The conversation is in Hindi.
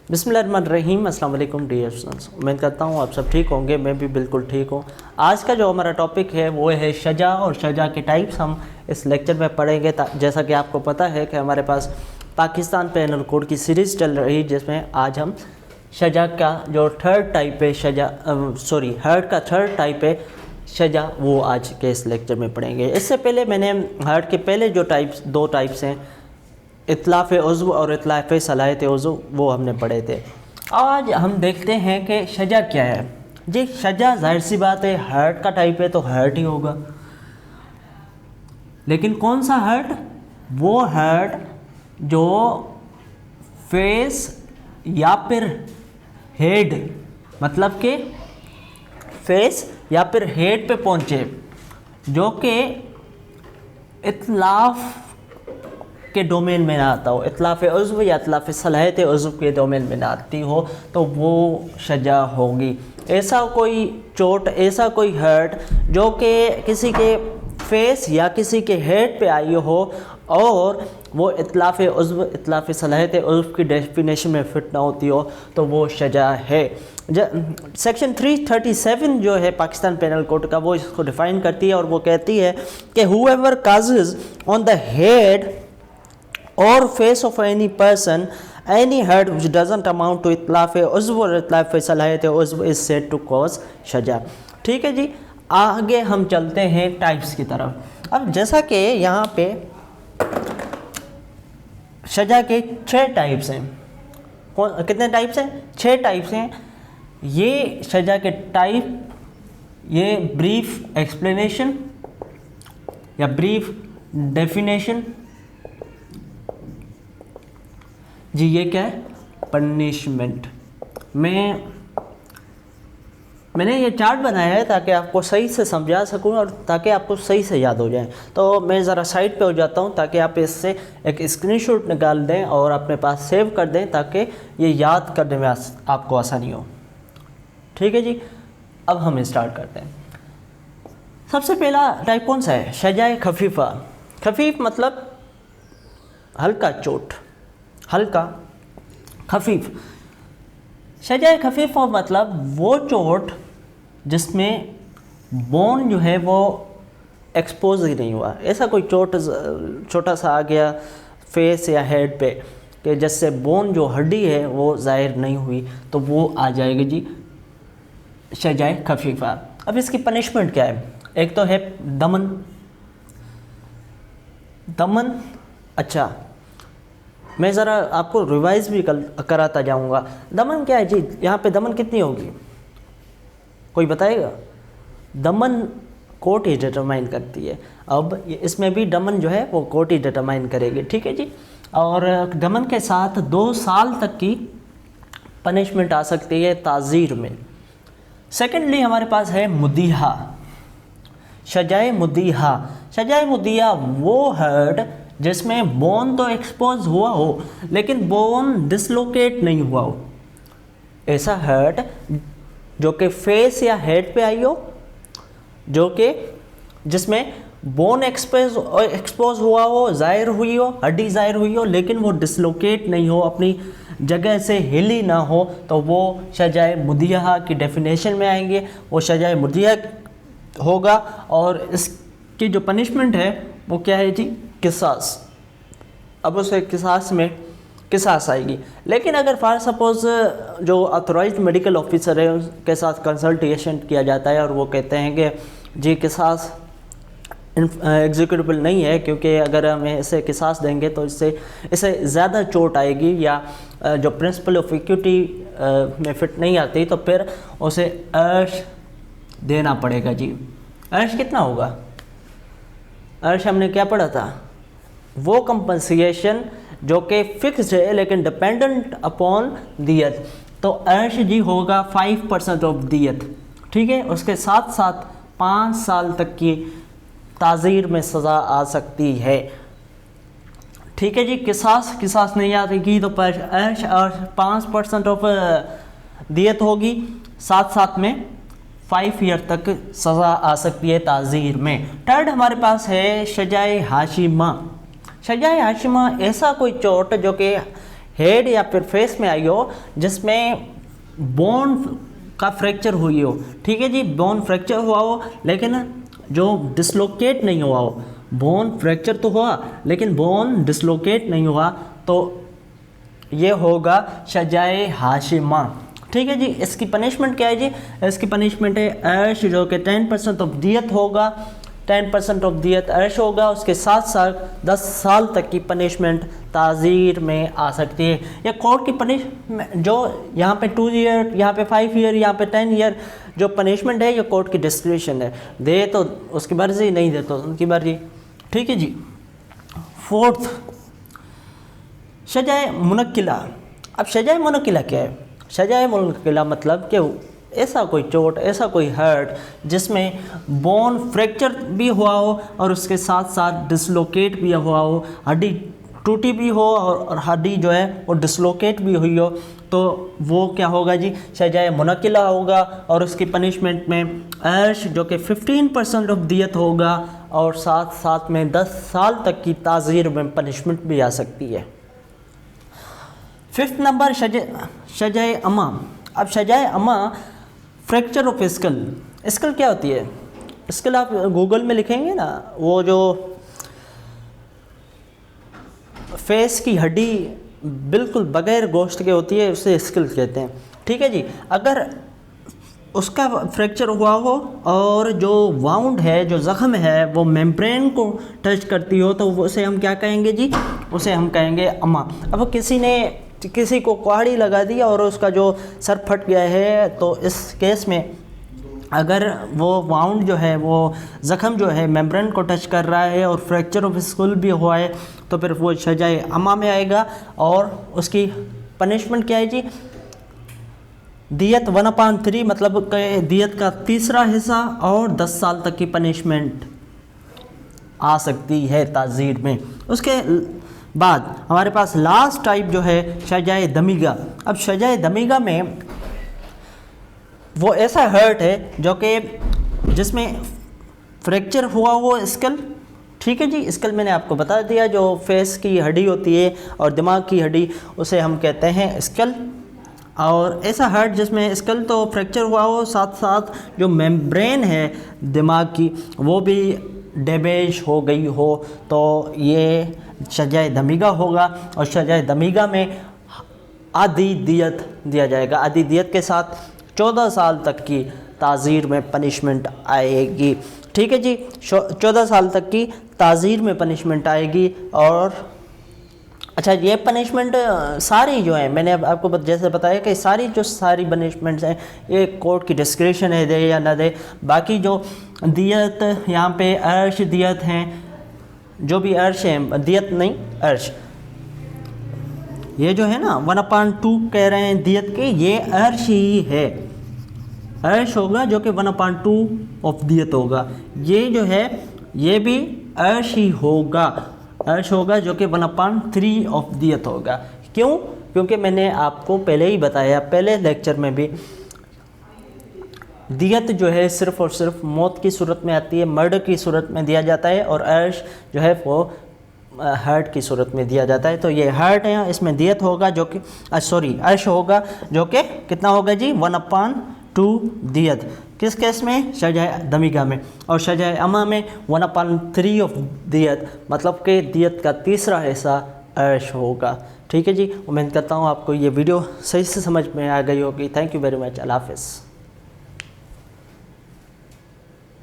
बिस्मिल्लाहिर्रहमानिर्रहीम। अस्सलाम वालेकुम डियर स्टूडेंट्स, उम्मीद करता हूँ आप सब ठीक होंगे। मैं भी बिल्कुल ठीक हूँ। आज का जो हमारा टॉपिक है वो है सजा और सजा के टाइप्स हम इस लेक्चर में पढ़ेंगे। जैसा कि आपको पता है कि हमारे पास पाकिस्तान पेनल कोड की सीरीज़ चल रही है, जिसमें आज हम सजा का जो थर्ड टाइप है हर्ट का थर्ड टाइप है सजा, वो आज के इस लेक्चर में पढ़ेंगे। इससे पहले मैंने हर्ट के पहले जो दो टाइप्स हैं, इतलाफ़ उज़्व और इतलाफ़ सलाहियत उज़्व, वो हमने पढ़े थे। आज हम देखते हैं कि सजा क्या है। जी, सजा जाहिर सी बात है हर्ट का टाइप है तो हर्ट ही होगा, लेकिन कौन सा हर्ट? वो हर्ट जो फेस या फिर हेड, मतलब कि फेस या फिर हेड पे पहुंचे, जो कि इतलाफ़ के डोमेन में ना आता हो, इतलाफ़ उज़्व या इतलाफ़ सलाहियत उज़्व के डोमेन में ना आती हो, तो वो सजा होगी। ऐसा कोई चोट, ऐसा कोई हर्ट जो कि किसी के फेस या किसी के हेड पे आई हो और वो इतलाफ़ उज़्व, इतलाफ़ सलाहियत उज़्व की डेफिनेशन में फिट ना होती हो, तो वो सजा है। सेक्शन 337 जो है पाकिस्तान पेनल कोड का, वो इसको डिफ़ाइन करती है और वो कहती है कि whoever causes on the head or face of any person any hurt which doesn't amount to इतलाफ़ उज़्व और इतलाफ़ सलाहियत उज़्व is said to cause सजा। ठीक है जी, आगे हम चलते हैं टाइप्स की तरफ। अब जैसा कि यहाँ पे सजा के 6 टाइप्स हैं। कितने टाइप्स हैं? 6 टाइप्स हैं। ये सजा के टाइप, ये ब्रीफ एक्सप्लेनेशन या ब्रीफ डेफिनेशन, जी ये क्या है? पनिशमेंट। मैंने ये चार्ट बनाया है ताकि आपको सही से समझा सकूं और ताकि आपको सही से याद हो जाए। तो मैं ज़रा साइड पे हो जाता हूं ताकि आप इससे एक स्क्रीनशॉट निकाल दें और अपने पास सेव कर दें, ताकि ये याद करने में आपको आसानी हो। ठीक है जी, अब हम स्टार्ट करते हैं। सबसे पहला टाइप कौन सा है? सजाए खफीफ़ा। खफीफ मतलब हल्का चोट, हल्का खफीफ। सजाए खफीफ़ा मतलब वो चोट जिसमें बोन जो है वो एक्सपोज ही नहीं हुआ। ऐसा कोई चोट छोटा सा आ गया फेस या हेड पे कि जिससे बोन जो हड्डी है वो ज़ाहिर नहीं हुई, तो वो आ जाएगी जी सजाए खफीफ़ा। अब इसकी पनिशमेंट क्या है? एक तो है दमन। दमन, अच्छा मैं ज़रा आपको रिवाइज़ भी कराता जाऊंगा। दमन क्या है जी? यहाँ पे दमन कितनी होगी, कोई बताएगा? दमन कोर्ट ही डिटरमाइन करती है। अब इसमें भी दमन जो है वो कोर्ट ही डिटरमाइन करेगी। ठीक है जी। और दमन के साथ 2 साल तक की पनिशमेंट आ सकती है ताज़ीर में। सेकेंडली हमारे पास है मुदीहा, सजाए मुदीहा। सजाए मुदीहा वो हर्ट जिसमें बोन तो एक्सपोज हुआ हो लेकिन बोन डिसलोकेट नहीं हुआ हो। ऐसा हर्ट जो कि फेस या हेड पे आई हो, जो कि जिसमें बोन एक्सपोज हुआ हो, ज़ाहिर हुई हो, हड्डी ज़ाहिर हुई हो, लेकिन वो डिसलोकेट नहीं हो, अपनी जगह से हिली ना हो, तो वो सजाए मुदीहा की डेफिनेशन में आएंगे। वो सजाए मुदीहा होगा और इसकी जो पनिशमेंट है वो क्या है जी? किसास। अब उसे किसास में किसास आएगी। लेकिन अगर फॉर सपोज़ जो ऑथराइज्ड मेडिकल ऑफिसर है उनके साथ कंसल्टेशन किया जाता है और वो कहते हैं कि जी किसास एग्जीक्यूटिबल नहीं है, क्योंकि अगर हम इसे किसास देंगे तो इसे ज़्यादा चोट आएगी या जो प्रिंसिपल ऑफ इक्विटी में फिट नहीं आती, तो फिर उसे अर्श देना पड़ेगा जी। अर्श कितना होगा? अर्श हमने क्या पढ़ा था? वो कंपनसेशन जो कि फिक्स्ड है लेकिन डिपेंडेंट अपॉन दियत। तो अर्श जी होगा 5% ऑफ दियत। ठीक है, उसके साथ साथ 5 साल तक की ताज़ीर में सज़ा आ सकती है। ठीक है जी। किसास नहीं आएगी तो अर्श और 5% ऑफ दियत होगी, साथ साथ में 5 ईयर तक सज़ा आ सकती है ताज़ीर में। थर्ड हमारे पास है सजाए हाशिमा। सजाए हाशिमा ऐसा कोई चोट जो कि हेड या फिर फेस में आई हो जिसमें बोन का फ्रैक्चर हुई हो, ठीक है जी, बोन फ्रैक्चर हुआ हो लेकिन जो डिसलोकेट नहीं हुआ हो, बोन फ्रैक्चर तो हुआ लेकिन बोन डिसलोकेट नहीं हुआ, तो ये होगा सजाए हाशिमा, ठीक है जी। इसकी पनिशमेंट क्या है जी? इसकी पनिशमेंट है अर्श, जो कि 10% ऑफ दियत होगा, 10% ऑफ दियत अर्श होगा। उसके साथ साथ 10 साल तक की पनिशमेंट ताज़ीर में आ सकती है। या कोर्ट की पनिशमेंट जो यहाँ पे 2 ईयर, यहाँ पे 5 ईयर, यहाँ पे 10 ईयर जो पनिशमेंट है, ये कोर्ट की डिस्क्रिप्शन है, दे तो उसकी मर्ज़ी, नहीं दे तो उनकी मर्ज़ी, ठीक है जी। फोर्थ, सजाए मुनक्किला। अब सजाए मुनक्किला क्या है? सजाए मुनक्किला मतलब कि ऐसा कोई चोट, ऐसा कोई हर्ट जिसमें बोन फ्रैक्चर भी हुआ हो और उसके साथ साथ डिसलोकेट भी हुआ हो, हड्डी टूटी भी हो और हड्डी जो है वो डिसलोकेट भी हुई हो, तो वो क्या होगा जी? सजाए मुनक्किला होगा। और उसकी पनिशमेंट में अर्श, जो कि 15% ऑफ दियत होगा, और साथ साथ में 10 साल तक की ताज़ीर में पनिशमेंट भी आ सकती है। 5th नंबर सजाए अमा। अब सजाए अमा फ्रैक्चर ऑफ स्कल। स्कल क्या होती है? स्कल आप गूगल में लिखेंगे ना, वो जो फेस की हड्डी बिल्कुल बगैर गोश्त के होती है, उसे स्कल कहते हैं, ठीक है जी। अगर उसका फ्रैक्चर हुआ हो और जो वाउंड है, जो ज़ख़म है, वो मेम्ब्रेन को टच करती हो, तो उसे हम क्या कहेंगे जी? उसे हम कहेंगे अमा। अब किसी को कुहाड़ी लगा दी और उसका जो सर फट गया है, तो इस केस में अगर वो वाउंड जो है, वो ज़ख़म जो है मेम्ब्रेन को टच कर रहा है और फ्रैक्चर ऑफ स्कुल भी हुआ है, तो फिर वो सजाए अमा में आएगा। और उसकी पनिशमेंट क्या है जी? दियत 1/3, मतलब दियत का तीसरा हिस्सा, और 10 साल तक की पनिशमेंट आ सकती है ताज़ीर में। उसके बाद हमारे पास लास्ट टाइप जो है सजाए दमीगा। अब सजाए दमीगा में वो ऐसा हर्ट है जो कि जिसमें फ्रैक्चर हुआ हो स्कल, ठीक है जी। स्कल मैंने आपको बता दिया, जो फेस की हड्डी होती है और दिमाग की हड्डी, उसे हम कहते हैं स्कल। और ऐसा हर्ट जिसमें स्कल तो फ्रैक्चर हुआ हो, साथ साथ जो मेम्ब्रेन है दिमाग की वो भी डैमेज हो गई हो, तो ये सजाए दमीगा होगा। और सजाए दमीगा में आधी दियत दिया जाएगा। आधी दियत के साथ 14 साल तक की ताज़ीर में पनिशमेंट आएगी, ठीक है जी। 14 साल तक की ताज़ीर में पनिशमेंट आएगी। और अच्छा, ये पनिशमेंट सारी जो है, मैंने आपको जैसे बताया कि सारी पनिशमेंट्स हैं, ये कोर्ट की डिस्क्रिप्शन है, दे या ना दे। बाकी जो दियत यहाँ पे अर्श दियत हैं, जो भी अर्श हैं, दियत नहीं अर्श, ये जो है ना 1/2 कह रहे हैं दियत के, ये अर्श ही है। अर्श होगा जो कि 1/2 ऑफ दियत होगा। ये जो है ये भी अर्श ही होगा, अर्श होगा जो कि 1/3 ऑफ दियत होगा। क्यों? क्योंकि मैंने आपको पहले ही बताया, पहले लेक्चर में भी, दियत जो है सिर्फ़ और सिर्फ मौत की सूरत में आती है, मर्डर की सूरत में दिया जाता है, और अर्श जो है वो हर्ट की सूरत में दिया जाता है। तो ये हर्ट है, इसमें दियत होगा जो कि अर्श होगा जो कि कितना होगा जी? 1/2 दियत। किस केस में? सजाए दमीगा में। और सजाए अमा में 1/3 ऑफ दियत, मतलब कि दियत का तीसरा हिस्सा अर्श होगा, ठीक है जी। उम्मीद करता हूँ आपको ये वीडियो सही से समझ में आ गई होगी। Thank you very much. अल्लाह हाफ़िज़।